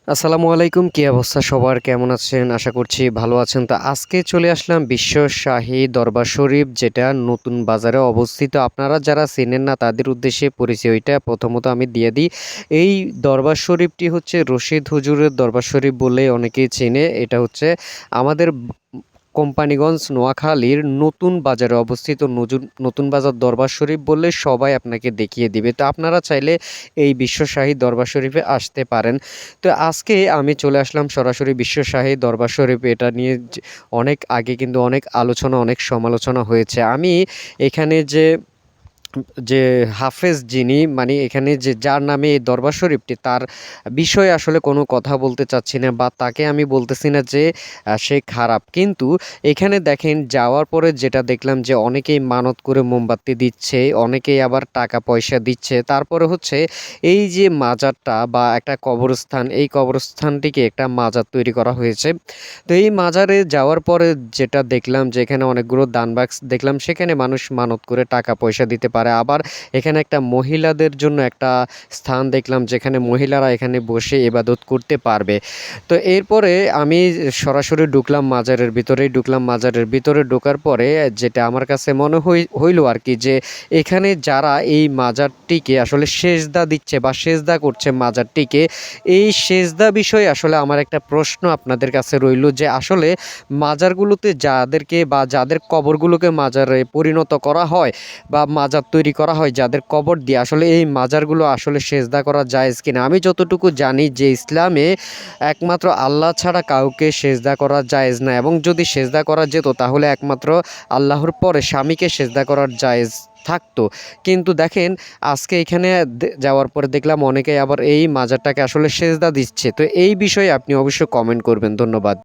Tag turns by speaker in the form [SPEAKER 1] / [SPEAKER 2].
[SPEAKER 1] আসসালামু আলাইকুম, কি অবস্থা সবার? কেমন আছেন? আশা করছি ভালো আছেন। তো আজকে চলে আসলাম বিশ্ব শাহী দরবার শরীফ, যেটা নতুন বাজারে অবস্থিত। আপনারা যারা চেনেন না তাদের উদ্দেশ্যে পরিচয়টা প্রথমত আমি দিয়ে দিই। এই দরবার শরীফটি হচ্ছে রশিদ হুজুরের দরবার শরীফ বলে অনেকেই চেনে। এটা হচ্ছে আমাদের কোম্পানিগঞ্জ নোয়াখালীর নতুন বাজারে অবস্থিত। নতুন বাজার দরবার শরীফ বললে সবাই আপনাকে দেখিয়ে দিবে। তো আপনারা চাইলে এই বিশ্বশাহী দরবার শরীফে আসতে পারেন। তো আজকে আমি চলে আসলাম সরাসরি বিশ্বশাহী দরবার শরীফ। এটা নিয়ে অনেক আগে কিন্তু অনেক আলোচনা, অনেক সমালোচনা হয়েছে। আমি এখানে যে হাফেজ যিনি, মানে এখানে যে যার নামে এই দরবার শরীফটি, তার বিষয়ে আসলে কোনো কথা বলতে চাচ্ছি না, বা তাকে আমি বলতেছি না যে সে খারাপ। কিন্তু এখানে দেখেন, যাওয়ার পরে যেটা দেখলাম যে অনেকেই মানত করে মোমবাতি দিচ্ছে, অনেকেই আবার টাকা পয়সা দিচ্ছে। তারপরে হচ্ছে এই যে মাজারটা বা একটা কবরস্থান, এই কবরস্থানটিকে একটা মাজার তৈরি করা হয়েছে। তো এই মাজারে যাওয়ার পরে যেটা দেখলাম যে এখানে অনেকগুলো দান বাক্স দেখলাম, সেখানে মানুষ মানত করে টাকা পয়সা দিতে পারে। আবার এখানে একটা মহিলাদের জন্য একটা স্থান দেখলাম, যেখানে মহিলারা এখানে বসে ইবাদত করতে পারবে। তো এরপরে আমি সরাসরি ঢুকলাম মাজারের ভিতরেই ঢুকলাম। মাজারের ভিতরে ঢোকার পরে যেটা আমার কাছে মনে হইল আর কি, যে এখানে যারা এই মাজারটিকে আসলে সেজদা দিচ্ছে বা সেজদা করছে মাজারটিকে, এই সেজদা বিষয়ে আসলে আমার একটা প্রশ্ন আপনাদের কাছে রইল, যে আসলে মাজারগুলোতে যাদেরকে বা যাদের কবরগুলোকে মাজারে পরিণত করা হয় বা মাজার তৈরি করা হয় যাদের কবর দিয়ে, আসলে এই মাজারগুলো আসলে সেজদা করা জায়েজ কিনা। আমি যতটুকু জানি যে ইসলামে একমাত্র আল্লাহ ছাড়া কাউকে সেজদা করা জায়েজ না, এবং যদি সেজদা করা যেত তাহলে একমাত্র আল্লাহর পরে স্বামীকে সেজদা করার জায়েজ থাকতো। কিন্তু দেখেন, আজকে এখানে যাওয়ার পরে দেখলাম অনেকেই আবার এই মাজারটাকে আসলে সেজদা দিচ্ছে। তো এই বিষয়ে আপনি অবশ্যই কমেন্ট করবেন। ধন্যবাদ।